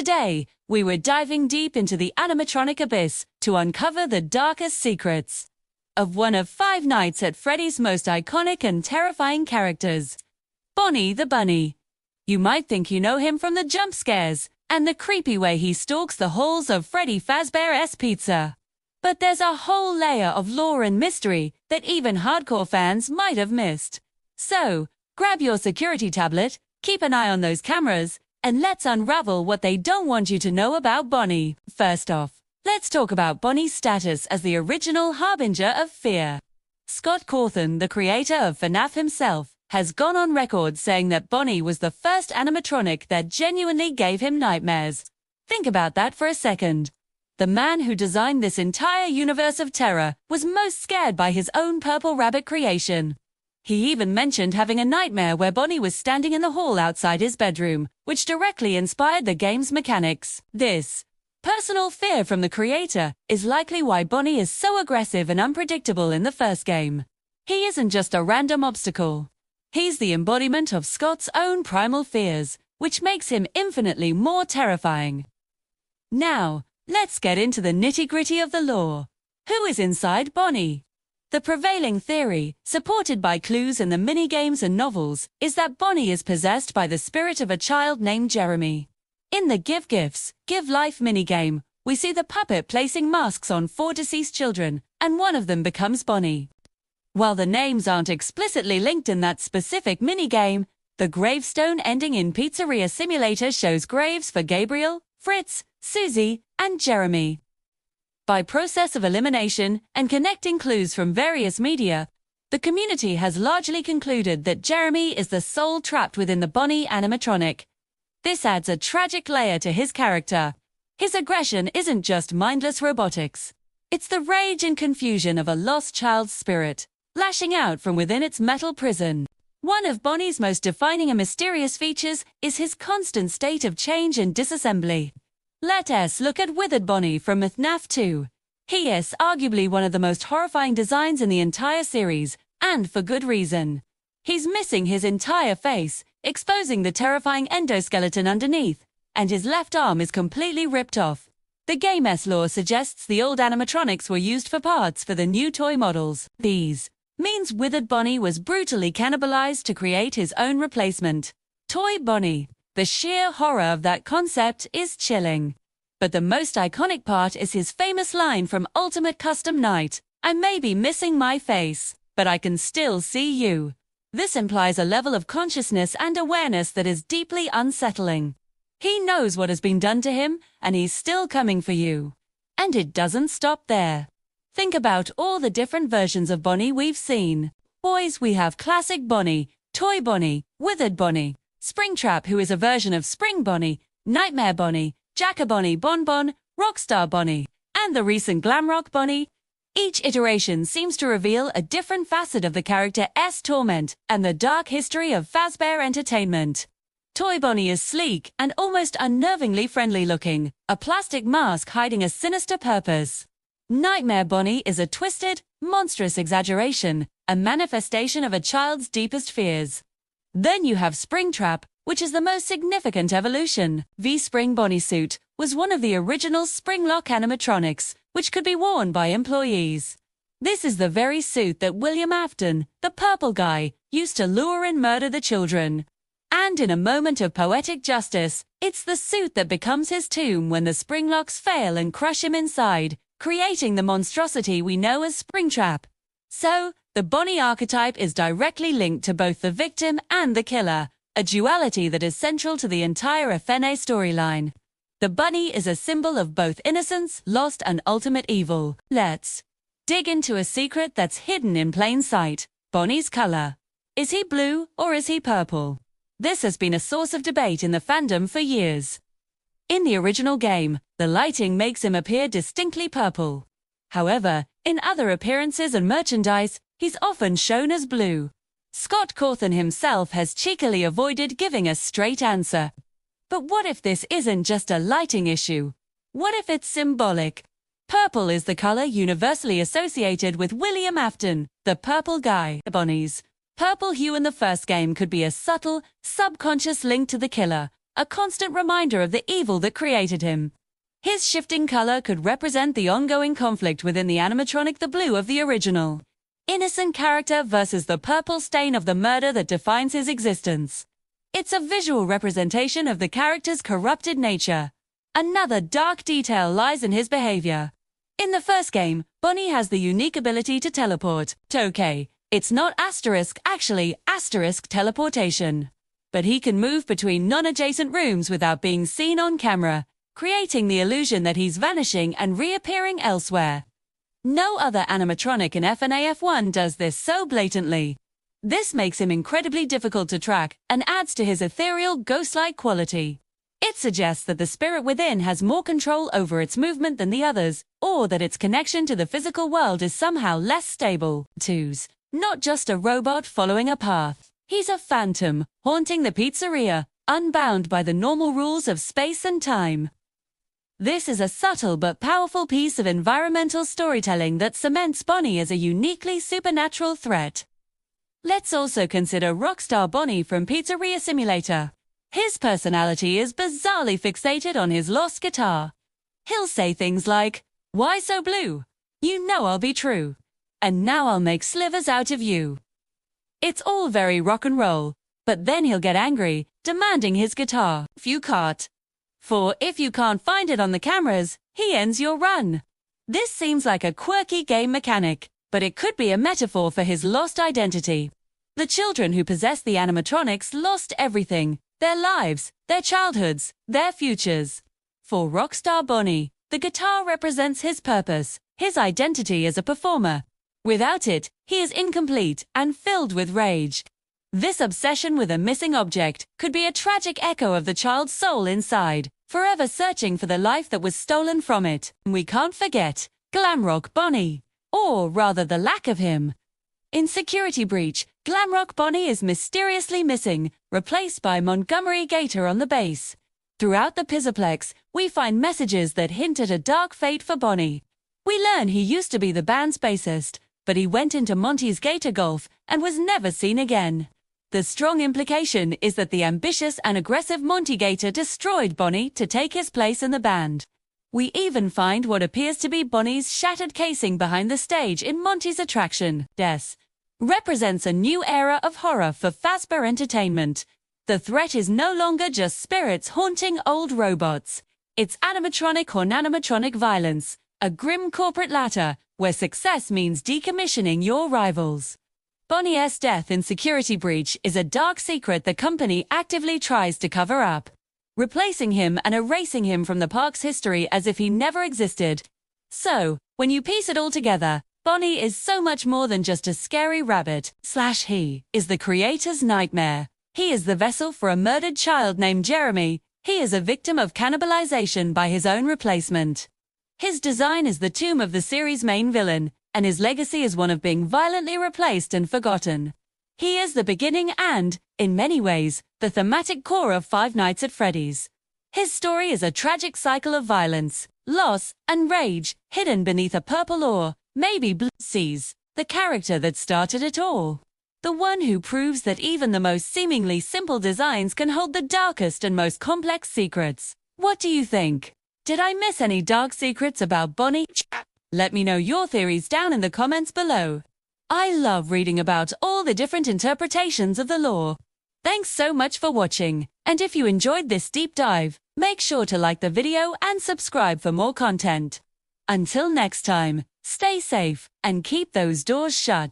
Today, we were diving deep into the animatronic abyss to uncover the darkest secrets of one of Five Nights at Freddy's most iconic and terrifying characters, Bonnie the Bunny. You might think you know him from the jump scares and the creepy way he stalks the halls of Freddy Fazbear's Pizza. But there's a whole layer of lore and mystery that even hardcore fans might have missed. So, grab your security tablet, keep an eye on those cameras, and let's unravel what they don't want you to know about Bonnie. First off, let's talk about Bonnie's status as the original harbinger of fear. Scott Cawthon, the creator of FNAF himself, has gone on record saying that Bonnie was the first animatronic that genuinely gave him nightmares. Think about that for a second. The man who designed this entire universe of terror was most scared by his own purple rabbit creation. He even mentioned having a nightmare where Bonnie was standing in the hall outside his bedroom, which directly inspired the game's mechanics. This personal fear from the creator is likely why Bonnie is so aggressive and unpredictable in the first game. He isn't just a random obstacle. He's the embodiment of Scott's own primal fears, which makes him infinitely more terrifying. Now, let's get into the nitty-gritty of the lore. Who is inside Bonnie? The prevailing theory, supported by clues in the minigames and novels, is that Bonnie is possessed by the spirit of a child named Jeremy. In the Give Gifts, Give Life minigame, we see the puppet placing masks on 4 deceased children, and one of them becomes Bonnie. While the names aren't explicitly linked in that specific minigame, the gravestone ending in Pizzeria Simulator shows graves for Gabriel, Fritz, Susie, and Jeremy. By process of elimination and connecting clues from various media, the community has largely concluded that Jeremy is the soul trapped within the Bonnie animatronic. This adds a tragic layer to his character. His aggression isn't just mindless robotics. It's the rage and confusion of a lost child's spirit, lashing out from within its metal prison. One of Bonnie's most defining and mysterious features is his constant state of change and disassembly. Let us look at Withered Bonnie from FNAF 2. He is arguably one of the most horrifying designs in the entire series, and for good reason. He's missing his entire face, exposing the terrifying endoskeleton underneath, and his left arm is completely ripped off. The game's lore suggests the old animatronics were used for parts for the new toy models. These means Withered Bonnie was brutally cannibalized to create his own replacement, Toy Bonnie. The sheer horror of that concept is chilling. But the most iconic part is his famous line from Ultimate Custom Night, "I may be missing my face, but I can still see you." This implies a level of consciousness and awareness that is deeply unsettling. He knows what has been done to him, and he's still coming for you. And it doesn't stop there. Think about all the different versions of Bonnie we've seen. Boys, we have Classic Bonnie, Toy Bonnie, Withered Bonnie, Springtrap, who is a version of Spring Bonnie, Nightmare Bonnie, Jack-a-Bonnie Bonbon, Rockstar Bonnie, and the recent Glamrock Bonnie. Each iteration seems to reveal a different facet of the character's torment and the dark history of Fazbear Entertainment. Toy Bonnie is sleek and almost unnervingly friendly looking, a plastic mask hiding a sinister purpose. Nightmare Bonnie is a twisted, monstrous exaggeration, a manifestation of a child's deepest fears. Then you have Springtrap, which is the most significant evolution. The Spring Bonnie suit was one of the original Springlock animatronics, which could be worn by employees. This is the very suit that William Afton, the purple guy, used to lure and murder the children. And in a moment of poetic justice, it's the suit that becomes his tomb when the Springlocks fail and crush him inside, creating the monstrosity we know as Springtrap. So, the Bonnie archetype is directly linked to both the victim and the killer, a duality that is central to the entire FNA storyline. The bunny is a symbol of both innocence, lost, and ultimate evil. Let's dig into a secret that's hidden in plain sight: Bonnie's color. Is he blue or is he purple? This has been a source of debate in the fandom for years. In the original game, the lighting makes him appear distinctly purple. However, in other appearances and merchandise, he's often shown as blue. Scott Cawthon himself has cheekily avoided giving a straight answer. But what if this isn't just a lighting issue? What if it's symbolic? Purple is the color universally associated with William Afton, the purple guy. Bonnie's purple hue in the first game could be a subtle, subconscious link to the killer, a constant reminder of the evil that created him. His shifting color could represent the ongoing conflict within the animatronic, the blue of the original innocent character versus the purple stain of the murder that defines his existence. It's a visual representation of the character's corrupted nature. Another dark detail lies in his behavior. In the first game, Bonnie has the unique ability to teleport. Okay, it's not actually teleportation. But he can move between non-adjacent rooms without being seen on camera, creating the illusion that he's vanishing and reappearing elsewhere. No other animatronic in FNAF1 does this so blatantly. This makes him incredibly difficult to track and adds to his ethereal, ghost-like quality. It suggests that the spirit within has more control over its movement than the others, or that its connection to the physical world is somehow less stable. Twos. Not just a robot following a path. He's a phantom, haunting the pizzeria, unbound by the normal rules of space and time. This is a subtle but powerful piece of environmental storytelling that cements Bonnie as a uniquely supernatural threat. Let's also consider Rockstar Bonnie from Pizzeria Simulator. His personality is bizarrely fixated on his lost guitar. He'll say things like, "Why so blue? You know I'll be true. And now I'll make slivers out of you." It's all very rock and roll, but then he'll get angry, demanding his guitar. If you can't find it on the cameras, he ends your run. This seems like a quirky game mechanic, but it could be a metaphor for his lost identity. The children who possess the animatronics lost everything: their lives, their childhoods, their futures. For Rockstar Bonnie, the guitar represents his purpose, his identity as a performer. Without it, he is incomplete and filled with rage. This obsession with a missing object could be a tragic echo of the child's soul inside, forever searching for the life that was stolen from it. We can't forget Glamrock Bonnie, or rather the lack of him. In Security Breach, Glamrock Bonnie is mysteriously missing, replaced by Montgomery Gator on the bass. Throughout the Pizzaplex, we find messages that hint at a dark fate for Bonnie. We learn he used to be the band's bassist, but he went into Monty's Gator Golf and was never seen again. The strong implication is that the ambitious and aggressive Monty Gator destroyed Bonnie to take his place in the band. We even find what appears to be Bonnie's shattered casing behind the stage in Monty's attraction. This represents a new era of horror for Fazbear Entertainment. The threat is no longer just spirits haunting old robots. It's animatronic or nanomatronic violence, a grim corporate ladder where success means decommissioning your rivals. Bonnie's death in Security Breach is a dark secret the company actively tries to cover up, replacing him and erasing him from the park's history as if he never existed. So, when you piece it all together, Bonnie is so much more than just a scary rabbit. He is the creator's nightmare. He is the vessel for a murdered child named Jeremy. He is a victim of cannibalization by his own replacement. His design is the tomb of the series' main villain, and his legacy is one of being violently replaced and forgotten. He is the beginning and, in many ways, the thematic core of Five Nights at Freddy's. His story is a tragic cycle of violence, loss, and rage, hidden beneath a purple or, maybe blue seas, the character that started it all. The one who proves that even the most seemingly simple designs can hold the darkest and most complex secrets. What do you think? Did I miss any dark secrets about Bonnie? Let me know your theories down in the comments below. I love reading about all the different interpretations of the lore. Thanks so much for watching, and if you enjoyed this deep dive, make sure to like the video and subscribe for more content. Until next time, stay safe and keep those doors shut.